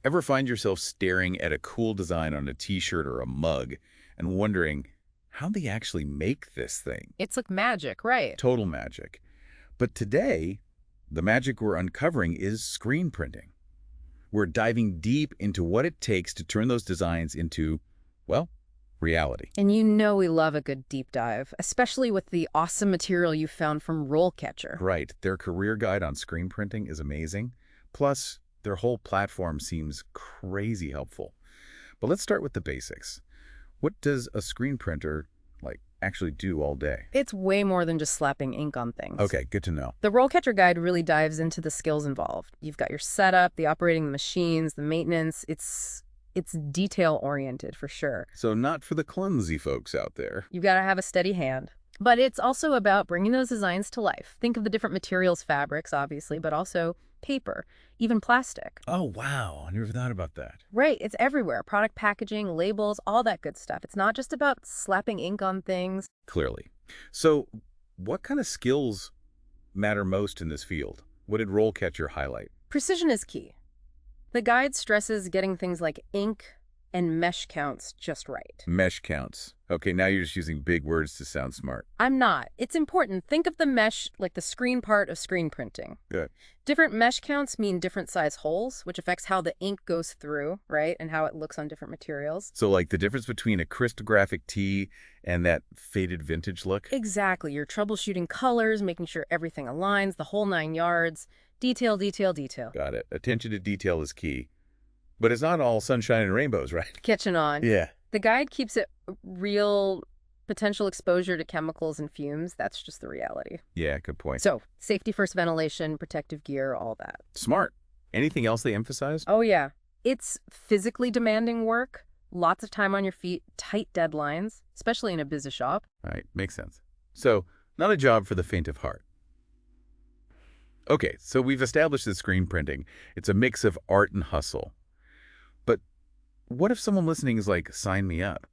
Ever find yourself staring at a cool design on a t-shirt or a mug and wondering, how'd they actually make this thing? It's like magic, right? Total magic. But today, the magic we're uncovering is screen printing. We're diving deep into what it takes to turn those designs into, well, reality. And you know we love a good deep dive, especially with the awesome material you found from RoleCatcher. Right. Their career guide on screen printing is amazing. Plus, their whole platform seems crazy helpful. But let's start with the basics. What does a screen printer, actually do all day? It's way more than just slapping ink on things. Okay, good to know. The RoleCatcher guide really dives into the skills involved. You've got your setup, the operating the machines, the maintenance. It's detail-oriented for sure. So not for the clumsy folks out there. You've got to have a steady hand. But it's also about bringing those designs to life. Think of the different materials, fabrics, obviously, but also paper, even plastic. Oh, wow. I never thought about that. Right, it's everywhere. Product packaging, labels, all that good stuff. It's not just about slapping ink on things. Clearly. So what kind of skills matter most in this field? What did RoleCatcher highlight? Precision is key. The guide stresses getting things like ink and mesh counts just right. Mesh counts. Okay, now you're just using big words to sound smart. I'm not. It's important. Think of the mesh like the screen part of screen printing. Good. Different mesh counts mean different size holes, which affects how the ink goes through, right? And how it looks on different materials. So like the difference between a crystallographic tee and that faded vintage look? Exactly. You're troubleshooting colors, making sure everything aligns, the whole 9 yards. Detail, detail, detail. Got it. Attention to detail is key. But it's not all sunshine and rainbows, right? Catching on. Yeah. The guide keeps it real. Potential exposure to chemicals and fumes, that's just the reality. Yeah, good point. So, safety first ventilation, protective gear, all that. Smart. Anything else they emphasized? Oh, yeah. It's physically demanding work, lots of time on your feet, tight deadlines, especially in a busy shop. Right, makes sense. So, not a job for the faint of heart. Okay, so we've established that screen printing. It's a mix of art and hustle. But what if someone listening is like, sign me up?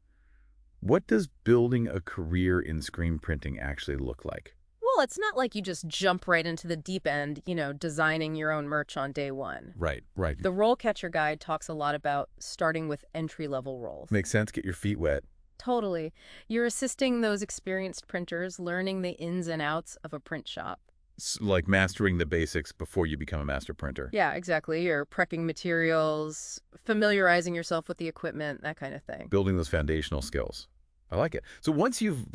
What does building a career in screen printing actually look like? Well, it's not like you just jump right into the deep end, designing your own merch on day one. Right, right. The RoleCatcher guide talks a lot about starting with entry-level roles. Makes sense. Get your feet wet. Totally. You're assisting those experienced printers, learning the ins and outs of a print shop. Like mastering the basics before you become a master printer. Yeah, exactly. You're prepping materials, familiarizing yourself with the equipment, that kind of thing. Building those foundational skills. I like it. So once you've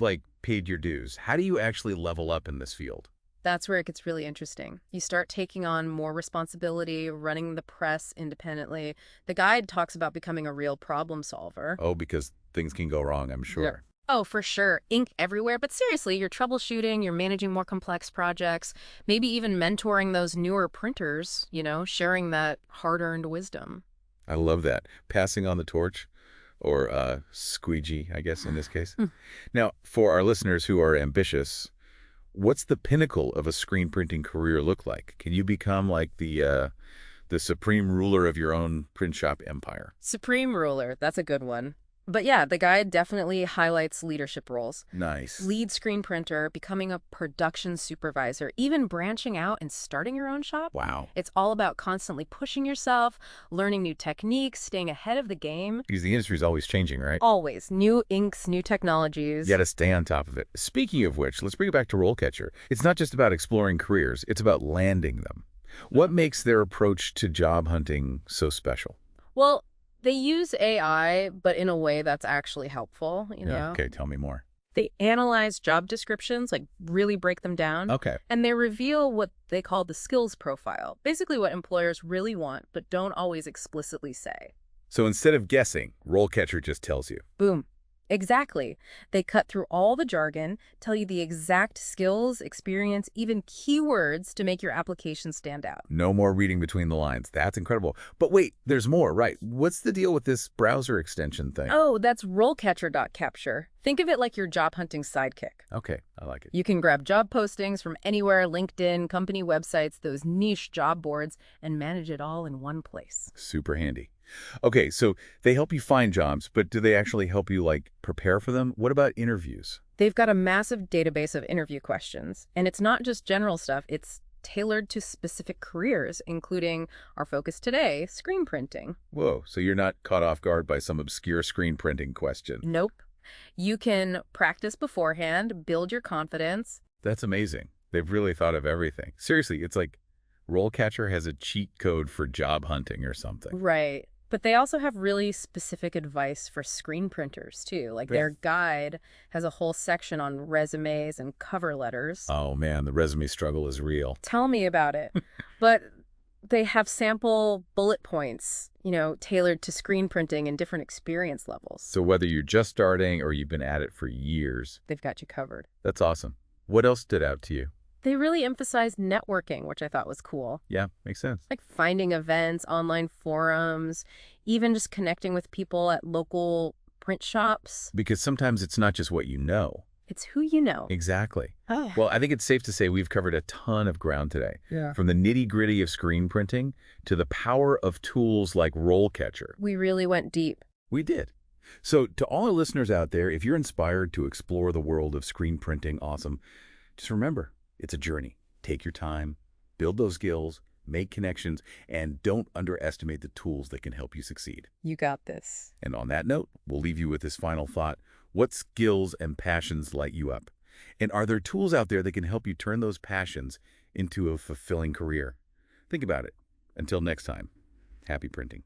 paid your dues, how do you actually level up in this field? That's where it gets really interesting. You start taking on more responsibility, running the press independently. The guide talks about becoming a real problem solver. Oh, because things can go wrong, I'm sure. Yeah. Oh, for sure. Ink everywhere. But seriously, you're troubleshooting, you're managing more complex projects, maybe even mentoring those newer printers, sharing that hard-earned wisdom. I love that. Passing on the torch, or squeegee, I guess, in this case. Now, for our listeners who are ambitious, what's the pinnacle of a screen printing career look like? Can you become like the supreme ruler of your own print shop empire? Supreme ruler. That's a good one. But yeah, the guide definitely highlights leadership roles. Nice. Lead screen printer, becoming a production supervisor, even branching out and starting your own shop. Wow. It's all about constantly pushing yourself, learning new techniques, staying ahead of the game. Because the industry's always changing, right? Always. New inks, new technologies. You got to stay on top of it. Speaking of which, let's bring it back to RoleCatcher. It's not just about exploring careers, it's about landing them. What makes their approach to job hunting so special? Well, they use AI, but in a way that's actually helpful, Yeah, okay, tell me more. They analyze job descriptions, really break them down. Okay. And they reveal what they call the skills profile, basically what employers really want, but don't always explicitly say. So instead of guessing, RoleCatcher just tells you. Boom. Exactly. They cut through all the jargon, tell you the exact skills, experience, even keywords to make your application stand out. No more reading between the lines. That's incredible. But wait, there's more, right? What's the deal with this browser extension thing? Oh, that's RoleCatcher.capture. Think of it like your job hunting sidekick. Okay, I like it. You can grab job postings from anywhere, LinkedIn, company websites, those niche job boards, and manage it all in one place. Super handy. Okay, so they help you find jobs, but do they actually help you, prepare for them? What about interviews? They've got a massive database of interview questions, and it's not just general stuff, it's tailored to specific careers, including our focus today, screen printing. Whoa, so you're not caught off guard by some obscure screen printing question. Nope. You can practice beforehand, build your confidence. That's amazing. They've really thought of everything. Seriously, it's like RoleCatcher has a cheat code for job hunting or something. Right. But they also have really specific advice for screen printers, too. Like Yeah. their guide has a whole section on resumes and cover letters. Oh man, the resume struggle is real. Tell me about it. But they have sample bullet points, tailored to screen printing and different experience levels. So whether you're just starting or you've been at it for years, They've got you covered. that's awesome. What else stood out to you? They really emphasize networking, which I thought was cool. Yeah, makes sense. Like finding events, online forums, even just connecting with people at local print shops. Because sometimes it's not just what you know. It's who you know. Exactly. Oh. Well, I think it's safe to say we've covered a ton of ground today. Yeah. From the nitty-gritty of screen printing to the power of tools like RoleCatcher. We really went deep. We did. So to all our listeners out there, if you're inspired to explore the world of screen printing, awesome, just remember, it's a journey. Take your time, build those skills, make connections, and don't underestimate the tools that can help you succeed. You got this. And on that note, we'll leave you with this final thought. What skills and passions light you up? And are there tools out there that can help you turn those passions into a fulfilling career? Think about it. Until next time, happy printing.